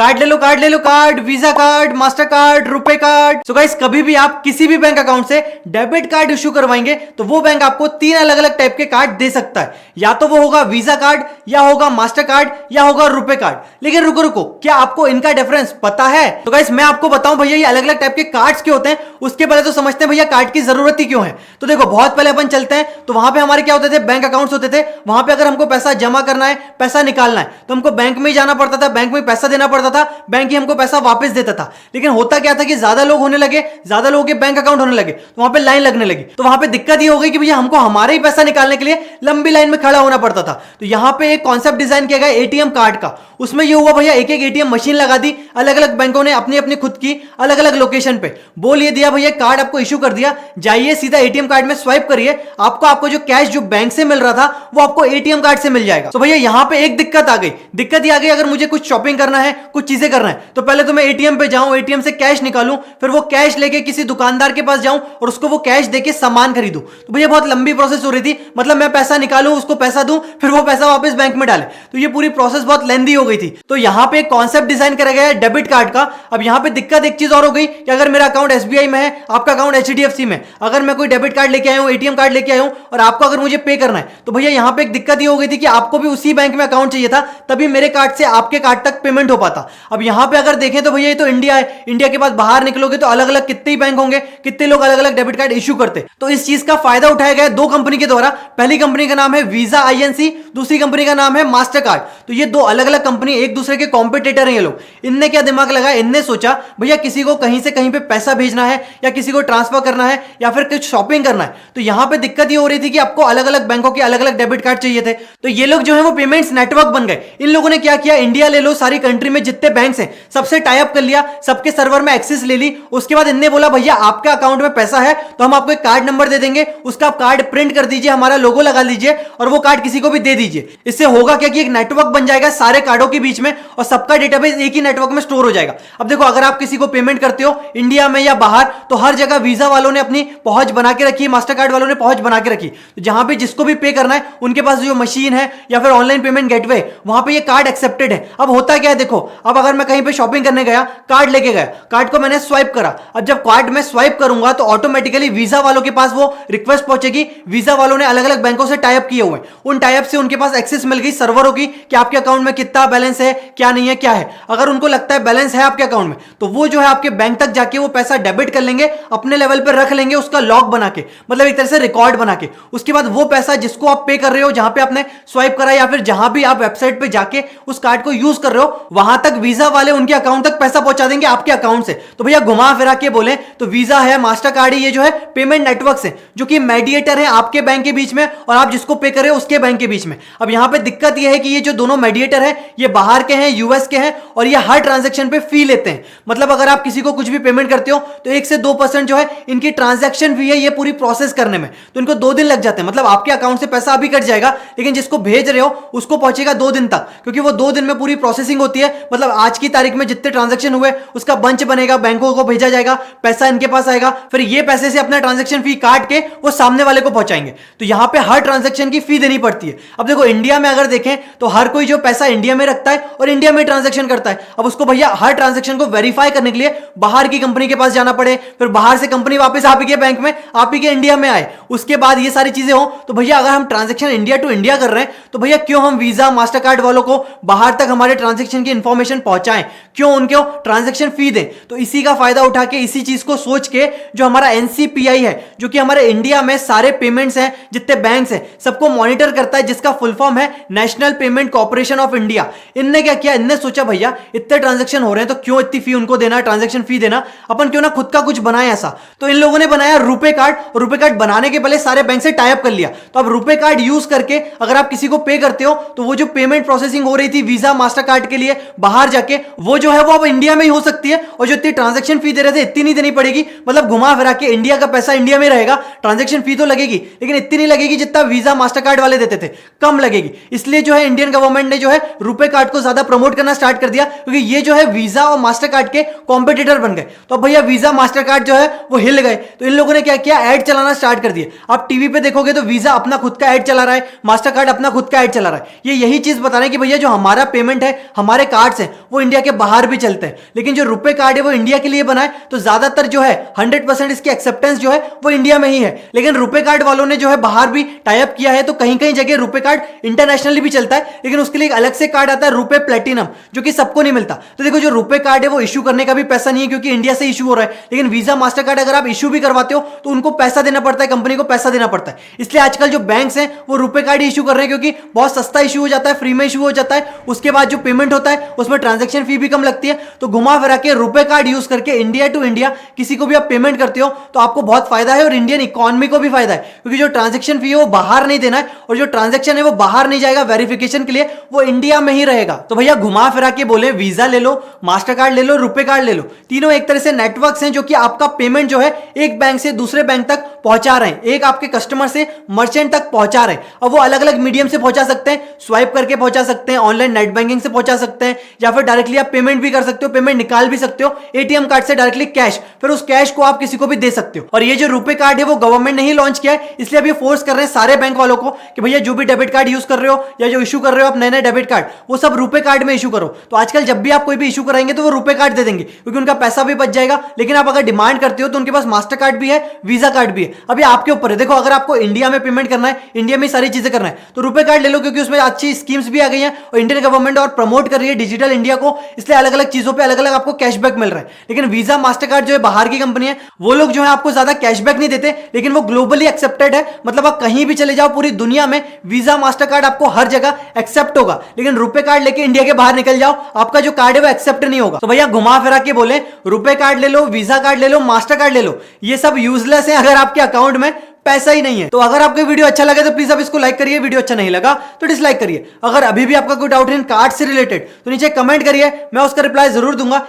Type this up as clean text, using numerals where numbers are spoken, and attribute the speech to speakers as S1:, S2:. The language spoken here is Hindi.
S1: कार्ड ले लो card, Visa card, Mastercard, RuPay card. So guys, कभी भी आप किसी भी बैंक अकाउंट से डेबिट कार्ड इश्यू करवाएंगे तो वो बैंक आपको 3 अलग अलग टाइप के कार्ड दे सकता है। या तो वो होगा वीजा कार्ड, या होगा मास्टर कार्ड, या होगा रुपे कार्ड। लेकिन रुको रुको, क्या आपको इनका डिफरेंस पता है? तो गाइस, मैं आपको बताऊं भैया ये अलग अलग टाइप के कार्ड्स क्यों होते हैं, उसके पहले तो समझते हैं भैया कार्ड की जरूरत ही क्यों है। तो देखो, बहुत पहले अपन चलते हैं तो वहां पे हमारे क्या होते थे, बैंक अकाउंट्स होते थे। वहां पे अगर हमको पैसा जमा करना है, पैसा निकालना है, तो हमको बैंक में ही जाना पड़ता था, बैंक में पैसा देना पड़ता था, बैंक ही हमको पैसा वापस देता था। लेकिन होता क्या था कि ज्यादा लोग होने लगे, ज्यादा लोगों के बैंक अकाउंट होने लगे, तो वहां पे लाइन लगने लगी। तो वहां पे दिक्कत ये हो गई कि भैया हमको हमारे ही पैसा निकालने के लिए लंबी लाइन में खड़ा होना पड़ता था। तो यहां पे एक कॉन्सेप्ट डिजाइन किया गया एटीएम कार्ड का। उसमें ये हुआ भैया, एक एक एटीएम मशीन लगा दी, अलग अलग बैंकों ने अपनी अपनी खुद की अलग अलग लोकेशन पे बोल ये दिया भैया, कार्ड आपको इशू कर दिया, जाइए सीधा एटीएम कार्ड में स्वाइप करिए, आपको जो कैश जो बैंक से मिल रहा था वो आपको एटीएम कार्ड से मिल जाएगा। तो भैया यहां पे एक दिक्कत आ गई, दिक्कत ये आ गई, अगर मुझे कुछ शॉपिंग करना है, कुछ चीजें करना है, तो पहले तो मैं एटीएम पे जाऊं, एटीएम से कैश निकालूं, फिर वो कैश लेके किसी दुकानदार के पास जाऊं और उसको वो कैश देके सामान खरीदूं। तो भैया बहुत लंबी प्रोसेस हो रही थी, मतलब मैं पैसा निकालूं, उसको पैसा दूं, फिर वो पैसा वापस बैंक में डाले, तो ये पूरी प्रोसेस बहुत लेंदी हो गई थी। तो यहां पे एक कॉन्सेप्ट डिजाइन करा गया है डेबिट कार्ड का। अब यहां पे दिक्कत एक चीज और हो गई कि अगर मेरा अकाउंट एसबीआई में है, आपका अकाउंट एचडीएफसी में, अगर मैं कोई डेबिट कार्ड लेके आया हूं, एटीएम कार्ड लेके आया हूं और आपको अगर मुझे पे करना है, तो भैया यहां पे एक दिक्कत ये हो गई थी कि आपको भी उसी बैंक में अकाउंट चाहिए था, तभी मेरे कार्ड से आपके कार्ड तक पेमेंट हो पाता। अब यहां पे अगर देखें तो भैया ये तो इंडिया है, इंडिया के बाद बाहर निकलोगे तो अलग अलग कितने ही बैंक होंगे, कितने लोग अलग अलग डेबिट कार्ड इश्यू करते। तो इस चीज का फायदा उठाया गया दो कंपनी के द्वारा। पहली कंपनी का नाम है वीजा आईएनसी, दूसरी कंपनी का नाम है मास्टर कार्ड। तो ये दो अलग अलग कंपनी एक दूसरे के कॉम्पिटिटर हैं ये लोग। इनने क्या दिमाग लगाया, इनने सोचा भैया किसी को कहीं से कहीं पे पैसा भेजना है, या किसी को ट्रांसफर करना है, या फिर कुछ शॉपिंग करना है, तो यहां पे दिक्कत ये हो रही थी कि आपको अलग अलग बैंकों के अलग अलग डेबिट कार्ड चाहिए थे। तो ये लोग जो है वो पेमेंट्स नेटवर्क बन गए। इन लोगों ने क्या किया, इंडिया ले लो, सारी कंट्री में जितने बैंक्स हैं सबसे टाई अप कर लिया, सबके सर्वर में एक्सेस ले ली। उसके बाद इनने बोला भैया आपके अकाउंट में पैसा है तो हम आपको एक कार्ड नंबर दे देंगे, उसका आप कार्ड प्रिंट कर दीजिए, हमारा लोगो लगा लीजिए और वो कार्ड किसी को भी दे दीजिए। इससे होगा क्या कि एक नेटवर्क बन जाएगा सारे कार्डों के बीच में और सबका डेटाबेस एक ही नेटवर्क में स्टोर हो जाएगा। अब देखो, अगर आप किसी को पेमेंट करते हो इंडिया में या बाहर, तो हर जगह वीजा वालों ने अपनी पहुंच बना के रखी, मास्टर कार्ड वालों ने पहुंच बना के रखी। तो जहां पे जिसको भी पे करना है उनके पास जो मशीन है या फिर ऑनलाइन पेमेंट गेटवे, वहां पे ये कार्ड एक्सेप्टेड है। अब होता क्या है, देखो, अब अगर मैं कहीं पे शॉपिंग करने गया, कार्ड लेके गया, कार्ड को मैंने स्वाइप करा, अब जब कार्ड में स्वाइप करूंगा तो ऑटोमेटिकली वीजा वालों के पास वो रिक्वेस्ट पहुंचेगी। वीजा वालों ने अलग अलग बैंकों से टाई अप किए हुए हैं, उन टाई अप से उनके पास एक्सेस मिल गई सर्वरों की कि आपके अकाउंट में कितना बैलेंस है, क्या नहीं है, क्या है। अगर उनको लगता है बैलेंस है आपके अकाउंट में, तो वो जो है आपके बैंक तक जाके वो पैसा डेबिट कर लेंगे, अपने लेवल पर रख लेंगे, उसका लॉग बना के, मतलब एक तरह से रिकॉर्ड बना के। उसके बाद वो पैसा जिसको आप पे कर रहे हो, जहां पे आपने स्वाइप करा या फिर जहां भी आप वेबसाइट पे जाके उस कार्ड को यूज कर रहे हो, वहां तक वीजा वाले उनके अकाउंट तक पैसा पहुंचा देंगे आपके अकाउंट से। तो भैया घुमा फिरा के बोले तो वीजा है, मास्टर कार्ड है, ये जो है पेमेंट नेटवर्क है, जो कि मेडिएटर है आपके बैंक के बीच में और आप जिसको पे कर रहे हो उसके बैंक के बीच में। अब यहां पे दिक्कत ये है कि ये जो दोनों मेडिएटर है ये बाहर के हैं, यूएस के हैं, और ये हर ट्रांजैक्शन पे फी लेते हैं। मतलब अगर आप किसी को कुछ भी पेमेंट करते हो तो 1 से 2% जो है इनकी ट्रांजैक्शन फी है ये पूरी प्रोसेस करने में। तो इनको 2 दिन लग जाते हैं। मतलब आपके अकाउंट से पैसा अभी कट जाएगा, लेकिन जिसको भेज रहे हो उसको पहुंचेगा 2 दिन तक, क्योंकि वो 2 दिन में पूरी प्रोसेसिंग होती है। मतलब आज की तारीख में जितने ट्रांजैक्शन हुए उसका बंच बनेगा, बैंकों को भेजा जाएगा, पैसा इनके पास आएगा, फिर ये पैसे से अपना ट्रांजैक्शन फी काट के वो सामने वाले को पहुंचाएंगे। तो यहां पे हर ट्रांजैक्शन की फी देनी पड़ती है। अब देखो, इंडिया में अगर देखें तो हर कोई जो पैसा इंडिया में रखता है और इंडिया में ट्रांजैक्शन करता है। अब उसको भैया हर ट्रांजैक्शन को वेरीफाई करने के लिए बाहर की कंपनी के पास जाना पड़े, फिर बाहर से कंपनी वापस आप ही के बैंक में, आप ही के इंडिया में आए, उसके बाद ये सारी चीजें हो। तो भैया अगर हम ट्रांजैक्शन इंडिया टू इंडिया कर रहे हैं तो भैया क्यों हम वीजा मास्टर कार्ड वालों को बाहर तक हमारे ट्रांजैक्शन की इंफॉर्मेशन पहुंचाएं, क्यों उनको ट्रांजैक्शन फी दें। तो इसी का फायदा उठा के, इसी चीज को सोच के जो हमारा एनसीपीआई है, जो कि हमारे इंडिया में सारे पेमेंट्स हैं, जितने बैंक्स हैं, सबको मॉनिटर करता है, जिसका फुल फॉर्म है national payment corporation of India. इनने क्या किया, इनने सोचा भैया इतने ट्रांजैक्शन हो रहे हैं तो क्यों इतनी फी उनको देना, ट्रांजैक्शन फी देना, अपन क्यों ना खुद का कुछ बनाए ऐसा। तो इन लोगों ने बनाया रुपे कार्ड, और रुपे कार्ड बनाने के पहले सारे बैंक से टाई अप कर लिया। तो अब रुपे कार्ड यूज करके अगर आप किसी को पे करते हो तो वो जो पेमेंट प्रोसेसिंग हो रही थी वीजा मास्टर कार्ड के लिए बाहर जाके, वो जो है वो अब इंडिया में ही हो सकती है, और जो इतनी ट्रांजैक्शन फी दे रहे थे इतनी नहीं देनी पड़ेगी। मतलब घुमा फिरा के इंडिया का पैसा इंडिया में रहेगा, ट्रांजैक्शन फी तो लगेगी लेकिन इतनी नहीं लगेगी जितना वीजा मास्टर कार्ड वाले देते थे, कम लगेगी। इसलिए जो है इंडियन गवर्नमेंट ने जो है रुपे कार्ड को ज्यादा प्रमोट करना स्टार्ट कर दिया, क्योंकि ये जो है वीजा और मास्टर कार्ड के कॉम्पिटिटर बन गए। तो भैया वीजा मास्टर कार्ड जो है वो हिल गए। तो इन लोगों ने क्या किया, ऐड चलाना स्टार्ट कर दिया। आप टीवी पे देखोगे तो वीजा अपना खुद का ऐड चला रहा है, मास्टर कार्ड अपना खुद का ऐड चला रहा है। ये यही चीज बता रहे हैं कि भैया जो हमारा पेमेंट है, हमारे कार्ड्स हैं, वो इंडिया के बाहर भी चलते हैं, लेकिन जो रुपए कार्ड है वो इंडिया के लिए बना है, तो ज्यादातर जो है 100% इसकी एक्सेप्टेंस जो है वो इंडिया में ही है। लेकिन रुपए कार्ड वालों ने जो है बाहर भी टाई अप किया है, तो कहीं कहीं जगह रुपए कार्ड इंटरनेशनली भी चलता है, लेकिन उसके लिए एक अलग से कार्ड आता है रुपए प्लेटिनम, जो कि सबको नहीं मिलता। तो देखो, जो रुपए कार्ड है वो इशू करने का भी पैसा नहीं है, क्योंकि इंडिया से इशू हो रहा है, लेकिन वीजा मास्टर कार्ड अगर आप इशू भी करवाते हो तो उनको पैसा देना पड़ता है, कंपनी को पैसा देना पड़ता है। इसलिए आजकल जो बैंक्स हैं वो रुपए कार्ड इशू कर रहे हैं, क्योंकि बहुत सस्ता इशू हो जाता है, फ्री में इशू हो जाता है, उसके बाद जो पेमेंट होता है उसमें ट्रांजैक्शन फी भी कम लगती है। तो घुमा फिरा के रुपए कार्ड यूज करके इंडिया टू इंडिया किसी को भी आप पेमेंट करते हो तो आपको बहुत फायदा है, और इंडियन इकोनॉमी को भी फायदा है, क्योंकि जो ट्रांजैक्शन फी है वो बाहर नहीं देना है, और जो ट्रांजैक्शन है वो बाहर नहीं जाएगा वेरिफिकेशन के लिए, वो इंडिया में ही रहेगा। तो भैया घुमा फिरा के बोले, वीजा ले लो, मास्टर कार्ड ले लो, रुपए कार्ड ले लो, तीनों एक तरह से नेटवर्क्स हैं जो कि आपका पेमेंट जो है एक बैंक से दूसरे बैंक तक पहुंचा रहे हैं, एक आपके कस्टमर से मर्चेंट तक पहुंचा रहे हैं। अब वो अलग अलग मीडियम से पहुंचा सकते हैं, स्वाइप करके पहुंचा सकते हैं, ऑनलाइन नेट बैंकिंग से पहुंचा सकते हैं, या फिर डायरेक्टली आप पेमेंट भी कर सकते हो, पेमेंट निकाल भी सकते हो एटीएम कार्ड से डायरेक्टली कैश, फिर उस कैश को आप किसी को भी दे सकते हो। और ये जो रुपए कार्ड है वो गवर्नमेंट ने ही लॉन्च किया है, इसलिए अभी फोर्स कर रहे हैं सारे बैंक वालों को कि भैया जो भी डेबिट कार्ड यूज कर रहे हो या जो इशू कर रहे हो आप नए नए डेबिट कार्ड, वो सब रुपए कार्ड में इशू करो। तो आजकल जब भी आप कोई भी इशू कराएंगे तो वो रुपए कार्ड दे देंगे, क्योंकि उनका पैसा भी बच जाएगा। लेकिन आप अगर डिमांड करते हो तो उनके पास मास्टर कार्ड भी है, वीजा कार्ड भी है। अभी आपके ऊपर है, देखो अगर आपको इंडिया में पेमेंट करना है, इंडिया में सारी चीजें करना है, तो रुपए कार्ड ले लो, क्योंकि उसमें अच्छी स्कीम्स भी आ गई हैं, और इंडियन गवर्नमेंट और प्रमोट कर रही है डिजिटल इंडिया को, इसलिए अलग अलग चीजों पे अलग अलग आपको कैशबैक मिल रहा है। लेकिन वीजा मास्टर कार्ड जो है बाहर की कंपनी है, वो लोग जो है आपको ज्यादा कैशबैक नहीं देते, लेकिन वो ग्लोबली एक्सेप्टेड है, मतलब आप कहीं भी चले जाओ पूरी दुनिया में वीजा मास्टर कार्ड आपको हर जगह एक्सेप्ट होगा। लेकिन रुपए कार्ड लेके इंडिया के बाहर निकल जाओ, आपका जो कार्ड है वो एक्सेप्ट नहीं होगा। तो भैया घुमा फिरा के बोले, रुपए कार्ड ले लो, वीजा कार्ड ले लो, मास्टर कार्ड ले लो, ये सब यूजलेस है अगर आपके अकाउंट में पैसा ही नहीं है। तो अगर आपको वीडियो अच्छा लगे तो प्लीज आप इसको लाइक करिए, वीडियो अच्छा नहीं लगा तो डिसलाइक करिए। अगर अभी भी आपका कोई डाउट है इन कार्ड से रिलेटेड तो नीचे कमेंट करिए, मैं उसका रिप्लाई जरूर दूंगा।